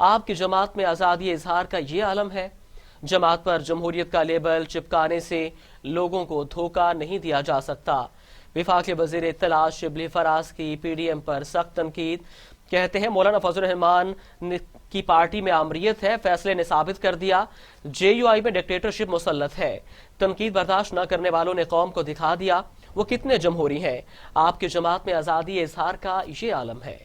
آپ کی جماعت میں آزادی اظہار کا یہ عالم ہے؟ جماعت پر جمہوریت کا لیبل چپکانے سے لوگوں کو دھوکہ نہیں دیا جا سکتا۔ وفاقی وزیر اطلاع شبلی فراز کی پی ڈی ایم پر سخت تنقید۔ کہتے ہیں مولانا فضل الرحمان کی پارٹی میں آمریت ہے، فیصلے نے ثابت کر دیا جے یو آئی میں ڈکٹیٹرشپ مسلط ہے۔ تنقید برداشت نہ کرنے والوں نے قوم کو دکھا دیا وہ کتنے جمہوری ہیں۔ آپ کی جماعت میں آزادی اظہار کا یہ عالم ہے۔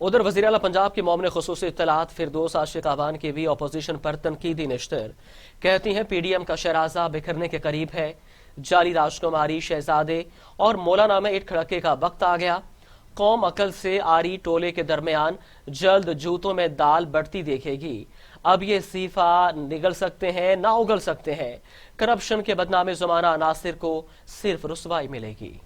ادھر وزیر اعلیٰ پنجاب کے معاون خصوصی اطلاعات فردوس عاشق اعوان کی بھی اپوزیشن پر تنقیدی نشتر۔ کہتی ہیں پی ڈی ایم کا شہرازہ بکھرنے کے قریب ہے، جعلی راجکماری شہزادے اور مولانا میں اٹھ کھڑکے کا وقت آ گیا۔ قوم عقل سے آری ٹولے کے درمیان جلد جوتوں میں دال بڑھتی دیکھے گی۔ اب یہ صیفہ نگل سکتے ہیں نہ اگل سکتے ہیں۔ کرپشن کے بدنام زمانہ عناصر کو صرف رسوائی ملے گی۔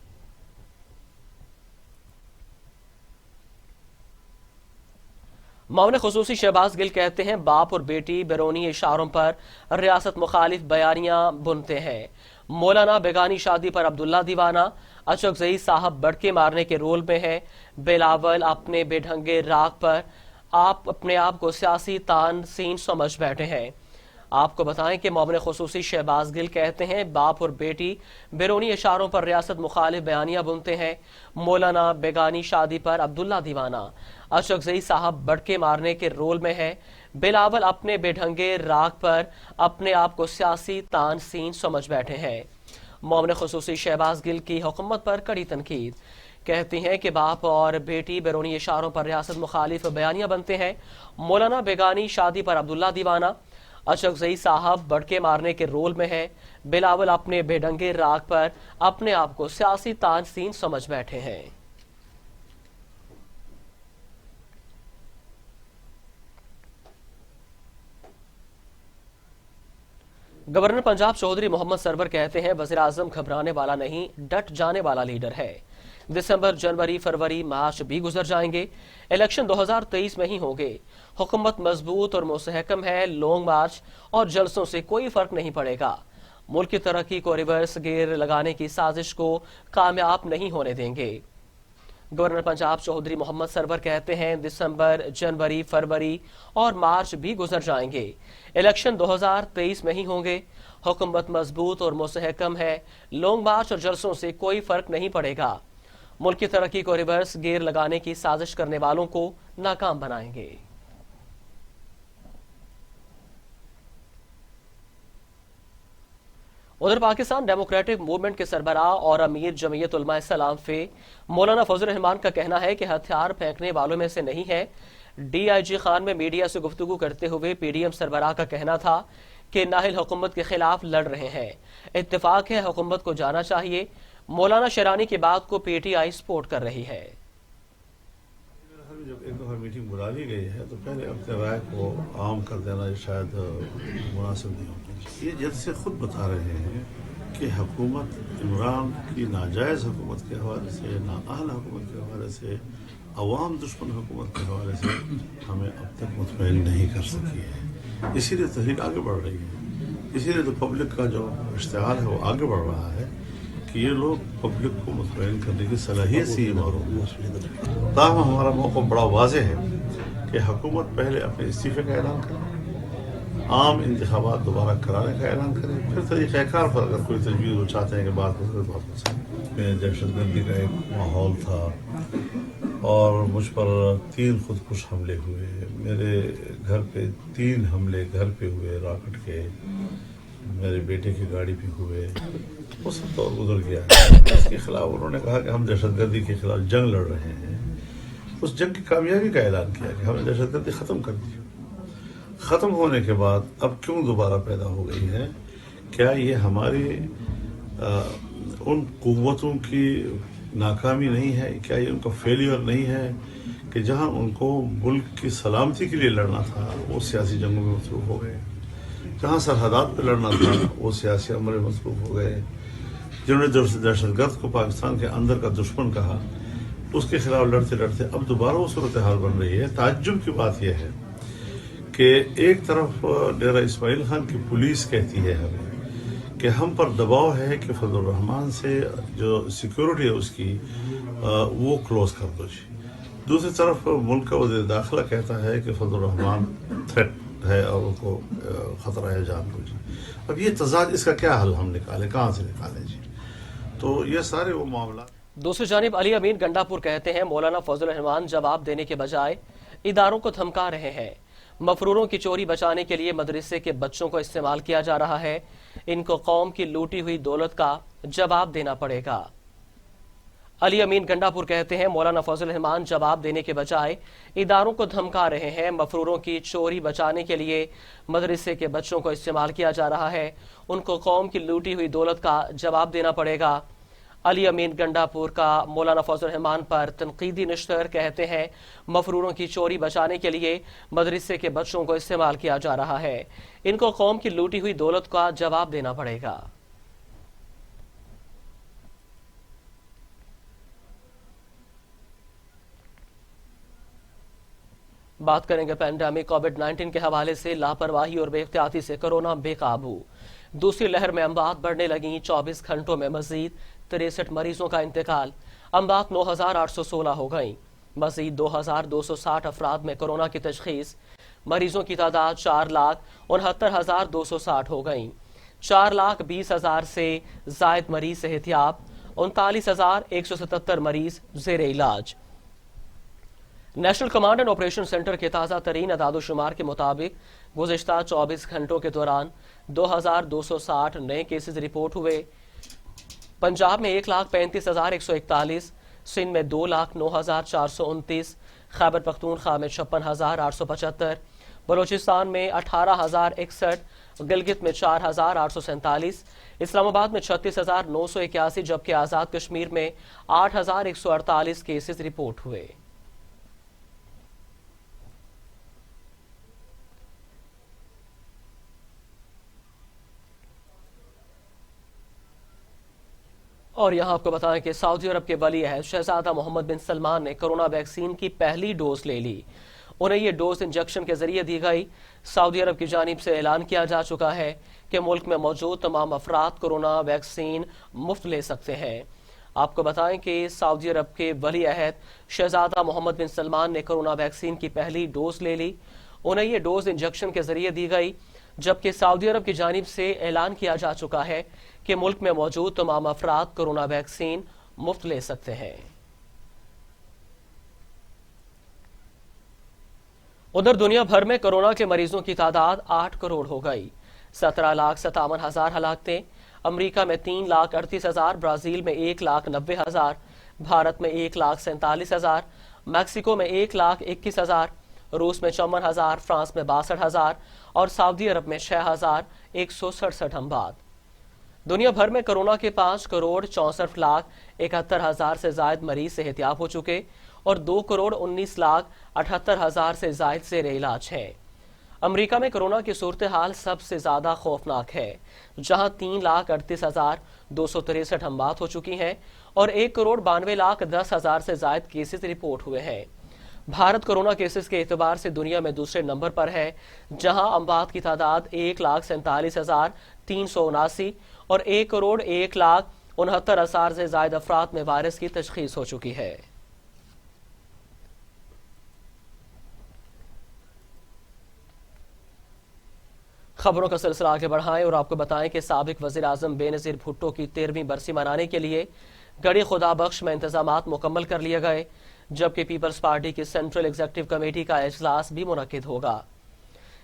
معاون خصوصی شہباز گل کہتے ہیں باپ اور بیٹی بیرونی اشاروں پر ریاست مخالف بیانیاں بنتے ہیں۔ مولانا بیگانی شادی پر عبداللہ دیوانہ، اچکزئی صاحب بڑکے مارنے کے رول میں ہے۔ بلاول اپنے بے ڈھنگے راگ پر آپ اپنے آپ کو سیاسی تان سین سمجھ بیٹھے ہیں۔ آپ کو بتائیں کہ معاون خصوصی شہباز گل کہتے ہیں باپ اور بیٹی بیرونی اشاروں پر ریاست مخالف بیانیاں بنتے ہیں۔ مولانا بیگانی شادی پر عبداللہ دیوانہ، اچکزئی صاحب بڑکے مارنے کے رول میں ہے۔ بلاول اپنے بے ڈھنگے راگ پر اپنے آپ کو سیاسی تان سین سمجھ بیٹھے ہیں۔ معاون خصوصی شہباز گل کی حکومت پر کڑی تنقید۔ کہتی ہیں کہ باپ اور بیٹی بیرونی اشاروں پر ریاست مخالف بیانیاں بنتے ہیں۔ مولانا بیگانی شادی پر عبداللہ دیوانہ، اچکزئی صاحب بڑکے مارنے کے رول میں ہے۔ بلاول اپنے بے ڈھنگے راگ پر اپنے آپ کو سیاسی تان سین سمجھ بیٹھے ہیں۔ گورنر پنجاب چودھری محمد سرور کہتے ہیں وزیراعظم گھبرانے والا نہیں، ڈٹ جانے والا لیڈر ہے۔ دسمبر، جنوری، فروری، مارچ بھی گزر جائیں گے، الیکشن 2023 میں ہی ہوں گے۔ حکومت مضبوط اور مستحکم ہے، لانگ مارچ اور جلسوں سے کوئی فرق نہیں پڑے گا۔ ملک کی ترقی کو ریورس گیئر لگانے کی سازش کو کامیاب نہیں ہونے دیں گے۔ گورنر پنجاب چودھری محمد سرور کہتے ہیں دسمبر، جنوری، فروری اور مارچ بھی گزر جائیں گے، الیکشن 2023 میں ہی ہوں گے۔ حکومت مضبوط اور مستحکم ہے، لانگ مارچ اور جلسوں سے کوئی فرق نہیں پڑے گا۔ ملک کی ترقی کو ریورس گیئر لگانے کی سازش کرنے والوں کو ناکام بنائیں گے۔ ادھر پاکستان ڈیموکریٹک موومنٹ کے سربراہ اور امیر جمعیت علماء اسلام فے مولانا فضل الرحمان کا کہنا ہے کہ ہتھیار پھینکنے والوں میں سے نہیں ہے۔ ڈی آئی جی خان میں میڈیا سے گفتگو کرتے ہوئے پی ڈی ایم سربراہ کا کہنا تھا کہ نااہل حکومت کے خلاف لڑ رہے ہیں، اتفاق ہے حکومت کو جانا چاہیے۔ مولانا شیرانی کی بات کو پی ٹی آئی سپورٹ کر رہی ہے۔ جب ایک دفعہ میٹنگ بلا لی گئی ہے تو پہلے اپنے رائے کو عام کر دینا شاید مناسب نہیں ہوتا۔ یہ جلد سے خود بتا رہے ہیں کہ حکومت عمران کی ناجائز حکومت کے حوالے سے، نااہل حکومت کے حوالے سے، عوام دشمن حکومت کے حوالے سے ہمیں اب تک مطمئن نہیں کر سکی ہے۔ اسی لیے تحریک آگے بڑھ رہی ہے، اسی لیے تو پبلک کا جو اشتعال ہے وہ آگے بڑھ رہا ہے کہ یہ لوگ پبلک کو مطمئن کرنے کی صلاحیت سے یہ معروف ہے۔ تاہم ہمارا موقع بڑا واضح ہے کہ حکومت پہلے اپنے استعفے کا اعلان کرے، عام انتخابات دوبارہ کرانے کا اعلان کرے، پھر طریقہ کار پر اگر کوئی تجویز وہ چاہتے ہیں کہ بات ہو سکے۔ دہشت گردی کا ایک ماحول تھا اور مجھ پر 3 خودکش حملے ہوئے، میرے گھر پہ 3 حملے گھر پہ ہوئے راکٹ کے، میرے بیٹے کی گاڑی پہ ہوئے، وہ سب دور گزر گیا ہے۔ اس کے خلاف انہوں نے کہا کہ ہم دہشت گردی کے خلاف جنگ لڑ رہے ہیں، اس جنگ کی کامیابی کا اعلان کیا کہ ہم نے دہشت گردی ختم کر دی۔ ختم ہونے کے بعد اب کیوں دوبارہ پیدا ہو گئی ہے؟ کیا یہ ہماری ان قوتوں کی ناکامی نہیں ہے؟ کیا یہ ان کا فیلیئر نہیں ہے کہ جہاں ان کو ملک کی سلامتی کے لیے لڑنا تھا وہ سیاسی جنگوں میں مصروف ہو گئے، جہاں سرحدات پہ لڑنا تھا وہ سیاسی عمل میں مصروف ہو گئے، جنہوں نے دہشت گرد کو پاکستان کے اندر کا دشمن کہا اس کے خلاف لڑتے لڑتے اب دوبارہ وہ صورتحال بن رہی ہے۔ تعجب کی بات یہ ہے کہ ایک طرف ڈیرہ اسماعیل خان کی پولیس کہتی ہے ہمیں کہ ہم پر دباؤ ہے کہ فضل الرحمان سے جو سیکورٹی ہے اس کی وہ کلوز کر دو جی. دوسری طرف ملک کا وزیر داخلہ کہتا ہے کہ فضل الرحمان تھریٹ ہے اور ان کو خطرہ ہے جان کو جی. اب یہ تضاد، اس کا کیا حل ہم نکالیں، کہاں سے نکالیں جی؟ تو یہ سارے وہ معاملات. دوسری جانب علی امین گنڈاپور کہتے ہیں مولانا فضل الرحمان جواب دینے کے بجائے اداروں کو دھمکا رہے ہیں. مفروروں کی چوری بچانے کے لیے مدرسے کے بچوں کو استعمال کیا جا رہا ہے. ان کو قوم کی لوٹی ہوئی دولت کا جواب دینا پڑے گا. علی امین گنڈاپور کہتے ہیں مولانا فضل الرحمان جواب دینے کے بجائے اداروں کو دھمکا رہے ہیں. مفروروں کی چوری بچانے کے لیے مدرسے کے بچوں کو استعمال کیا جا رہا ہے. ان کو قوم کی لوٹی ہوئی دولت کا جواب دینا پڑے گا. علی امین گنڈاپور کا مولانا فضل الرحمان پر تنقیدی نشتر کہتے ہیں مفروروں کی چوری بچانے کے لیے مدرسے کے بچوں کو استعمال کیا جا رہا ہے. ان کو قوم کی لوٹی ہوئی دولت کا جواب دینا پڑے گا. بات کریں گے پینڈیمک کووڈ-19 کے حوالے سے. لاپرواہی اور بے احتیاطی سے کورونا بے قابو. دوسری لہر میں اموات بڑھنے لگیں. 24 گھنٹوں میں مزید 63 مریضوں کا انتقال. اموات 9816 ہو گئیں. مزید 2260 افراد میں کورونا کی تشخیص. مریضوں کی تعداد 4,69,260 ہو گئیں. 4,20,000 سے زائد مریض صحتیاب. 39,177 مریض زیر علاج. National command and operation centre کے تازہ ترین اعداد و شمار کے مطابق گزشتہ 24 گھنٹوں کے دوران 2,260 نئے کیسز رپورٹ ہوئے. پنجاب میں 1,35,141, سندھ میں 2,09,429, خیبر پختونخوا میں 56,875, بلوچستان میں 18,061, گلگت میں 4,847, اسلام آباد میں 36,981 جبکہ آزاد کشمیر میں 8,148 کیسز رپورٹ ہوئے. اور یہاں آپ کو بتائیں کہ سعودی عرب کے ولی عہد شہزادہ محمد بن سلمان نے کرونا ویکسین کی پہلی ڈوز لے لی. انہیں یہ ڈوز انجیکشن کے ذریعے دی گئی. سعودی عرب کی جانب سے اعلان کیا جا چکا ہے کہ ملک میں موجود تمام افراد کورونا ویکسین مفت لے سکتے ہیں. آپ کو بتائیں کہ سعودی عرب کے ولی عہد شہزادہ محمد بن سلمان نے کرونا ویکسین کی پہلی ڈوز لے لی. انہیں یہ ڈوز انجیکشن کے ذریعے دی گئی جبکہ سعودی عرب کی جانب سے اعلان کیا جا چکا ہے کہ ملک میں موجود تمام افراد کورونا ویکسین مفت لے سکتے ہیں. ادھر دنیا بھر میں کورونا کے مریضوں کی تعداد 8 کروڑ ہو گئی. 17,57,000 ہلاکتیں. امریکہ میں 3,38,000, برازیل میں 1,90,000, بھارت میں 1,47,000, میکسیکو میں 1,21,000, روس میں 54,000, فرانس میں 62,000 اور سعودی عرب میں 6,167 اموات. دنیا بھر میں کورونا کے 5,64,71,000 سے زائد مریض صحتیاب ہو چکے اور 2,19,78,000 سے زائد زیر علاج ہیں. امریکہ میں کورونا کی صورتحال سب سے زیادہ خوفناک ہے جہاں 3,38,263 اموات ہو چکی ہیں اور 1,92,10,000 سے زائد کیسز رپورٹ ہوئے ہیں. بھارت کورونا کیسز کے اعتبار سے دنیا میں دوسرے نمبر پر ہے جہاں اموات کی تعداد 1,47,379 اور 1,01,69,000 سے زائد افراد میں وائرس کی تشخیص ہو چکی ہے. خبروں کا سلسلہ آگے بڑھائیں اور آپ کو بتائیں کہ سابق وزیر اعظم بے نظیر بھٹو کی 13ویں برسی منانے کے لیے گڑھی خدا بخش میں انتظامات مکمل کر لیے گئے جبکہ پیپلز پارٹی کی سینٹرل ایگزیکٹو کمیٹی کا اجلاس بھی منعقد ہوگا.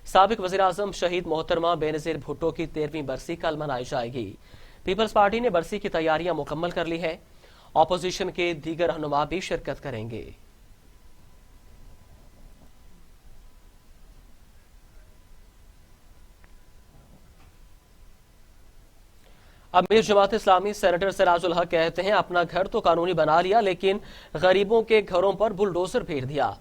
سابق وزیر اعظم شہید محترمہ بے نظیر بھٹو کی 13ویں برسی کل منائی جائے گی. پیپلز پارٹی نے برسی کی تیاریاں مکمل کر لی ہیں. اپوزیشن کے دیگر رہنما بھی شرکت کریں گے. امیر جماعت اسلامی سینیٹر سراج الحق کہتے ہیں اپنا گھر تو قانونی بنا لیا لیکن غریبوں کے گھروں پر بلڈوزر پھیر دیا.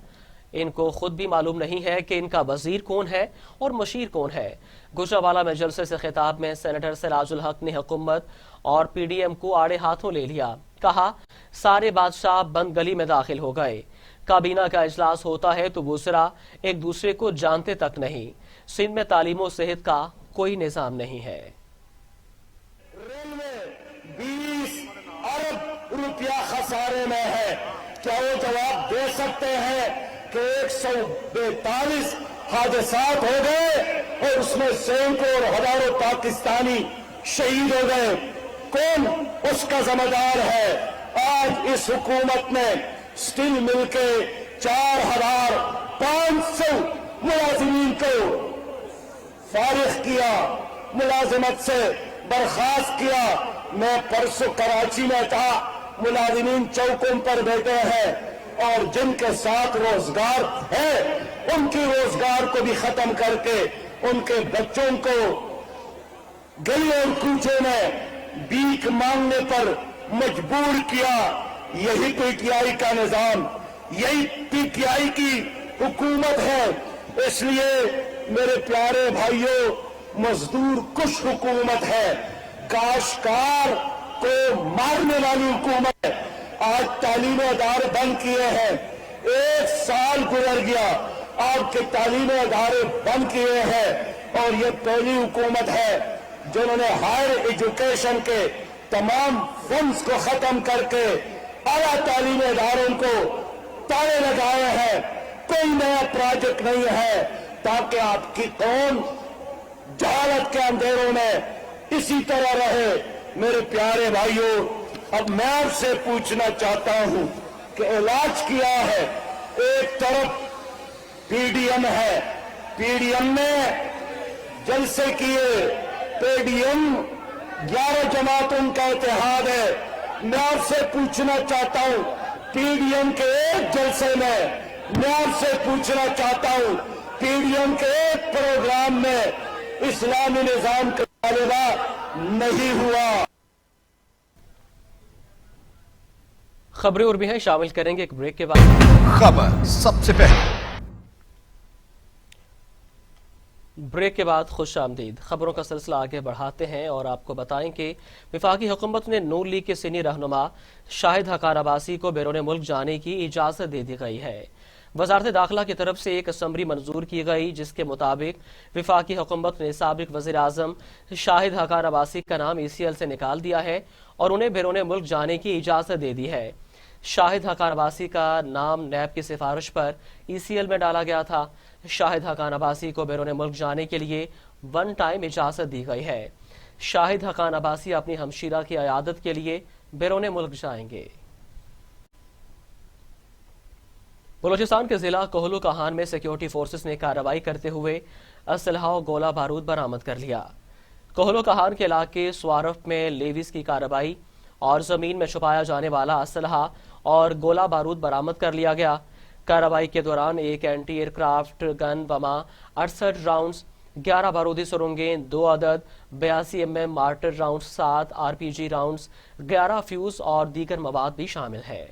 ان کو خود بھی معلوم نہیں ہے کہ ان کا وزیر کون ہے اور مشیر کون ہے. گوجرانوالہ میں جلسے سے خطاب میں سینیٹر سراج الحق نے حکومت اور پی ڈی ایم کو آڑے ہاتھوں لے لیا. کہا سارے بادشاہ بند گلی میں داخل ہو گئے. کابینہ کا اجلاس ہوتا ہے تو وزراء ایک دوسرے کو جانتے تک نہیں. سندھ میں تعلیم و صحت کا کوئی نظام نہیں ہے. روپیہ خسارے میں ہے؟ کیا وہ جواب دے سکتے ہیں کہ 142 حادثات ہو گئے اور اس میں سینکڑوں اور ہزاروں پاکستانی شہید ہو گئے؟ کون اس کا ذمہ دار ہے؟ آج اس حکومت نے سٹیل مل کے 4500 ملازمین کو فارغ کیا، ملازمت سے برخاست کیا۔ میں پرسوں کراچی میں تھا، ملازمین چوکوں پر بیٹھے ہیں اور جن کے ساتھ روزگار ہے ان کی روزگار کو بھی ختم کر کے ان کے بچوں کو گلی اور کوچے میں بھیک مانگنے پر مجبور کیا۔ یہی پی ٹی آئی کا نظام، یہی پی ٹی آئی کی حکومت ہے۔ اس لیے میرے پیارے بھائیوں، مزدور کش حکومت ہے، کاشتکار کو مارنے والی حکومت ہے۔ آج تعلیمی ادارے بند کیے ہیں، 1 سال گزر گیا، آپ کے تعلیمی ادارے بند کیے ہیں، اور یہ پہلی حکومت ہے جنہوں نے ہائر ایجوکیشن کے تمام فنڈز کو ختم کر کے اعلیٰ تعلیمی اداروں کو تالے لگائے ہیں۔ کوئی نیا پروجیکٹ نہیں ہے تاکہ آپ کی قوم جہالت کے اندھیروں میں اسی طرح رہے۔ میرے پیارے بھائیوں، اب میں آپ سے پوچھنا چاہتا ہوں کہ علاج کیا ہے؟ ایک طرف پی ڈی ایم ہے، پی ڈی ایم نے جلسے کیے، پی ڈی ایم 11 جماعتوں کا اتحاد ہے۔ میں آپ سے پوچھنا چاہتا ہوں، پی ڈی ایم کے ایک جلسے میں آپ سے پوچھنا چاہتا ہوں، پی ڈی ایم کے ایک پروگرام میں اسلامی نظام کا مطالبہ نہیں ہوا۔ خبریں اور بھی ہیں، شامل کریں گے ایک بریک کے بعد۔ خبر سب سے پہلے بریک کے بعد خوش آمدید۔ خبروں کا سلسلہ آگے بڑھاتے ہیں اور آپ کو بتائیں کہ وفاقی حکومت نے نون لیگ کے سینئر رہنما شاہد حقان عباسی کو بیرون ملک جانے کی اجازت دے دی گئی ہے۔ وزارت داخلہ کی طرف سے ایک اسمبلی منظور کی گئی جس کے مطابق وفاقی حکومت نے سابق وزیر اعظم شاہد حقان عباسی کا نام ECL سے نکال دیا ہے اور انہیں بیرون ملک جانے کی اجازت دے دی ہے۔ شاہد حقان عباسی کا نام نیب کی سفارش پر ECL میں ڈالا گیا تھا۔ شاہد حقان عباسی کو بیرون ملک جانے کے لیے ون ٹائم اجازت دی گئی ہے۔ شاہد حقان عباسی اپنی ہمشیرہ کی عیادت کے لیے بیرون ملک جائیں گے۔ بلوچستان کے ضلع کوہلو کہان میں سیکیورٹی فورسز نے کارروائی کرتے ہوئے اسلحہ و گولہ بارود برآمد کر لیا۔ کوہلو کہان کے علاقے سوارف میں لیویز کی کارروائی اور زمین میں چھپایا جانے والا اسلحہ اور گولہ بارود برآمد کر لیا گیا۔ کارروائی کے دوران ایک اینٹی ایئر کرافٹ گن بما 68 راؤنڈز، 11 بارودی سرنگیں، 2 عدد 82 mm mortar rounds, 7 RPG rounds, 11 fuse اور دیگر مواد بھی شامل ہے۔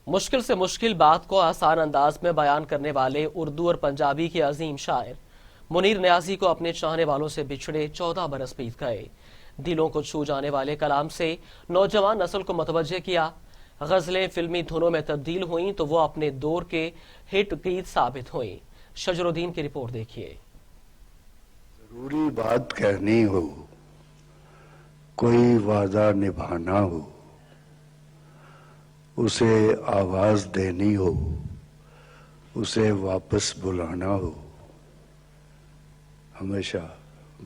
مشکل سے مشکل بات کو آسان انداز میں بیان کرنے والے اردو اور پنجابی کے عظیم شاعر منیر نیازی کو اپنے چاہنے والوں سے بچھڑے 14 برس بیت گئے۔ دلوں کو چھو جانے والے کلام سے نوجوان نسل کو متوجہ کیا۔ غزلیں فلمی دھنوں میں تبدیل ہوئیں تو وہ اپنے دور کے ہٹ گیت ثابت ہوئیں۔ شجر الدین کی رپورٹ دیکھیے۔ ضروری بات کہنی ہو، کوئی وعدہ نبھانا ہو، اسے آواز دینی ہو، اسے واپس بلانا ہو، ہمیشہ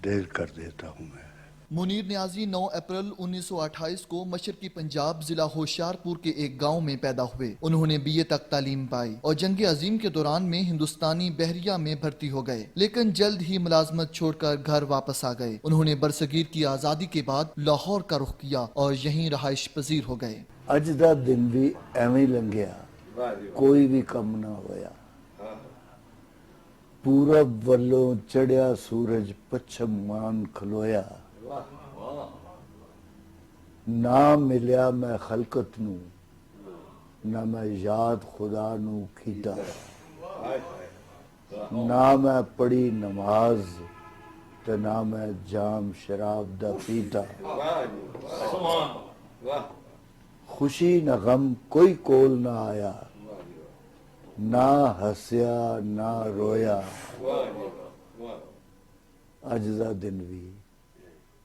دیر کر دیتا ہوں میں۔ منیر نیازی 9 اپریل 1928 کو مشرقی پنجاب ضلع ہوشیارپور کے ایک گاؤں میں پیدا ہوئے۔ انہوں نے BA تک تعلیم پائی اور جنگ عظیم کے دوران میں ہندوستانی بحریہ میں بھرتی ہو گئے، لیکن جلد ہی ملازمت چھوڑ کر گھر واپس آ گئے۔ انہوں نے برصغیر کی آزادی کے بعد لاہور کا رخ کیا اور یہیں رہائش پذیر ہو گئے۔ اج دا دن بھی ایویں لنگیا، کوئی بھی کم نہ ہویا۔ پورب والوں چڑھیا سورج پچھم مان کھلویا، نہ ملیا میں خلقت نو، نہ میں یاد خدا نو کیتا، نہ میں پڑھی نماز تے نہ میں جام شراب دا پیتا۔ خوشی نہ غم کوئی کول نہ آیا، نہ ہسیا نہ رویا۔ اج دا دن بھی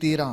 13,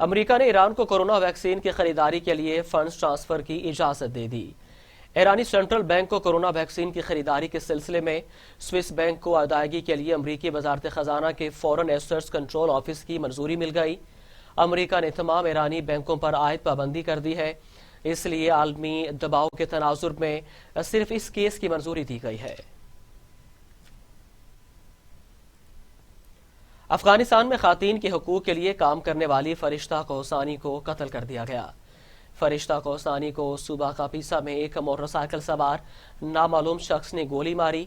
امریکہ نے ایران کو کورونا ویکسین کی خریداری کے لیے فنڈز ٹرانسفر کی اجازت دے دی۔ ایرانی سینٹرل بینک کو کورونا ویکسین کی خریداری کے سلسلے میں سوئس بینک کو ادائیگی کے لیے امریکی وزارت خزانہ کے فورن ایسٹس کنٹرول آفس کی منظوری مل گئی۔ امریکہ نے تمام ایرانی بینکوں پر عائد پابندی کر دی ہے، اس لیے عالمی دباؤ کے تناظر میں صرف اس کیس کی منظوری دی گئی ہے۔ افغانستان میں خواتین کے حقوق کے لیے کام کرنے والی فرشتہ کوہستانی کو قتل کر دیا گیا۔ فرشتہ کوہستانی کو صوبہ کاپیسا میں ایک موٹر سائیکل سوار نامعلوم شخص نے گولی ماری۔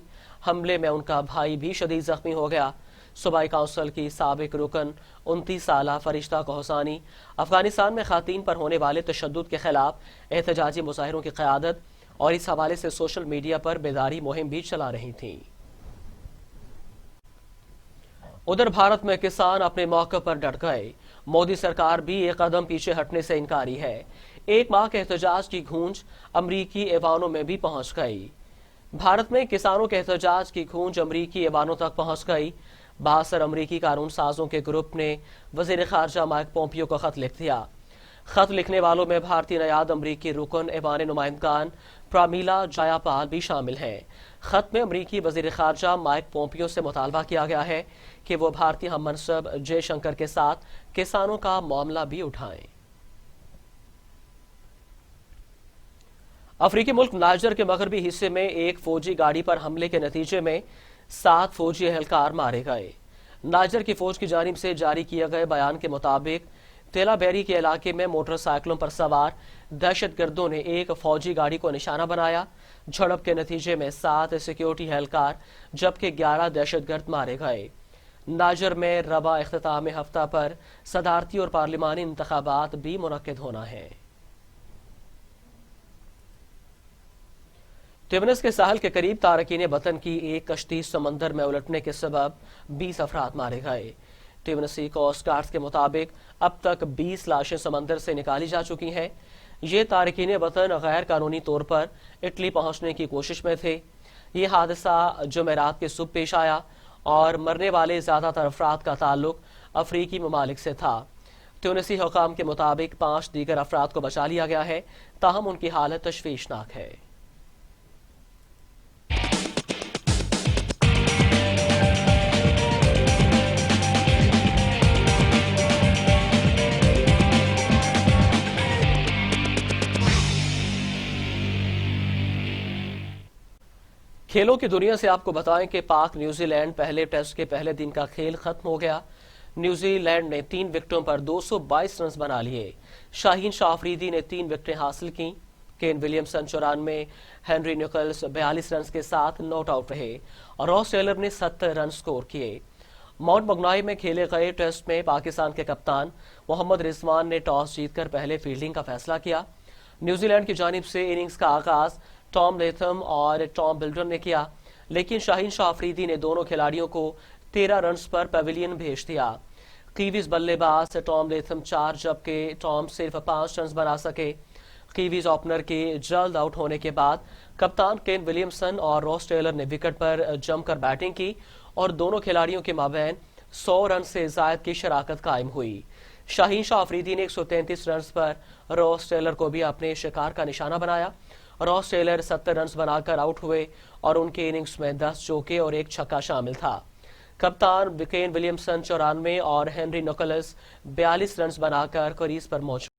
حملے میں ان کا بھائی بھی شدید زخمی ہو گیا۔ صوبائی کونسل کی سابق رکن 29 سالہ فرشتہ کوہستانی افغانستان میں خواتین پر ہونے والے تشدد کے خلاف احتجاجی مظاہروں کی قیادت اور اس حوالے سے سوشل میڈیا پر بیداری مہم بھی چلا رہی تھیں۔ ادھر بھارت میں کسان اپنے موقع پر ڈٹ گئے۔ مودی سرکار بھی ایک قدم پیچھے ہٹنے سے انکاری ہے۔ ایک ماہ کے احتجاج کی گونج امریکی ایوانوں میں بھی پہنچ گئی۔ بھارت میں کسانوں کے احتجاج کی گونج امریکی ایوانوں تک پہنچ گئی۔ بااثر امریکی قانون سازوں کے گروپ نے وزیر خارجہ مائک پومپیو کو خط لکھ دیا۔ خط لکھنے والوں میں بھارتی نیاد امریکی رکن ایوان نمائندگان پرامیلا جایا پال بھی شامل ہیں۔ خط میں امریکی وزیر خارجہ مائک پومپیو سے مطالبہ کیا گیا ہے کہ وہ بھارتی ہم منصب جے شنکر کے ساتھ کسانوں کا معاملہ بھی اٹھائیں۔ افریقی ملک نائجر کے مغربی حصے میں ایک فوجی گاڑی پر حملے کے نتیجے میں 7 فوجی اہلکار مارے گئے۔ نائجر کی فوج کی جانب سے جاری کیے گئے بیان کے مطابق تیلا بیری کے علاقے میں موٹر سائیکلوں پر سوار دہشت گردوں نے ایک فوجی گاڑی کو نشانہ بنایا۔ جھڑپ کے نتیجے میں 7 سیکیورٹی اہلکار جبکہ 11 دہشت گرد مارے گئے۔ نائجر میں رواں اختتام ہفتہ پر صدارتی اور پارلیمانی انتخابات بھی منعقد ہونا ہے۔ ٹیونس کے ساحل کے قریب تارکین وطن کی ایک کشتی سمندر میں الٹنے کے سبب 20 افراد مارے گئے۔ ٹیونسی کوسٹ گارڈز کے مطابق اب تک 20 لاشیں سمندر سے نکالی جا چکی ہیں۔ یہ تارکین وطن غیر قانونی طور پر اٹلی پہنچنے کی کوشش میں تھے۔ یہ حادثہ جمعرات کے صبح پیش آیا اور مرنے والے زیادہ تر افراد کا تعلق افریقی ممالک سے تھا۔ ٹیونسی حکام کے مطابق 5 دیگر افراد کو بچا لیا گیا ہے، تاہم ان کی حالت تشویشناک ہے۔ کھیلوں کی دنیا سے آپ کو بتائیں کہ پاک نیوزی لینڈ پہلے ٹیسٹ کے پہلے دن کا کھیل ختم ہو گیا۔ نیوزی لینڈ نے 3 وکٹوں پر 222 رنز بنا لیے۔ شاہین شاہ آفریدی نے 3 وکٹیں حاصل کیں۔ کین ولیمسن 94، ہنری نیکلز 42 رنز کے ساتھ ناٹ آؤٹ رہے اور راس ٹیلر نے 70 رن سکور کیے۔ ماؤنٹ مگنائی میں کھیلے گئے ٹیسٹ میں پاکستان کے کپتان محمد رضوان نے ٹاس جیت کر پہلے فیلڈنگ کا فیصلہ کیا۔ نیوزی لینڈ کی جانب سے اننگز کا آغاز ٹام لیتھم اور ٹام بلڈر نے کیا، لیکن شاہین شاہ آفریدی نے دونوں کھلاڑیوں کو 13 رنز پر پیویلین بھیج دیا۔ کیویز بلے باز ٹام لیتھم 4 جبکہ ٹام صرف 5 رنز بنا سکے۔ کیویز اوپنر کے جلد آؤٹ ہونے کے بعد کپتان کین ولیمسن اور راس ٹیلر نے وکٹ پر جم کر بیٹنگ کی اور دونوں کھلاڑیوں کے مابین 100 رن سے زائد کی شراکت قائم ہوئی۔ شاہین شاہ آفریدی نے 133 رنز پر راس ٹیلر کو بھی اپنے شکار کا نشانہ بنایا۔ راس ٹیلر 70 رنز بنا کر آؤٹ ہوئے اور ان کے اننگز میں 10 چوکے اور 1 چھکا شامل تھا۔ کپتان کین ولیمسن 94 اور ہنری نیکلز 42 رنز بنا کر کریز پر موجود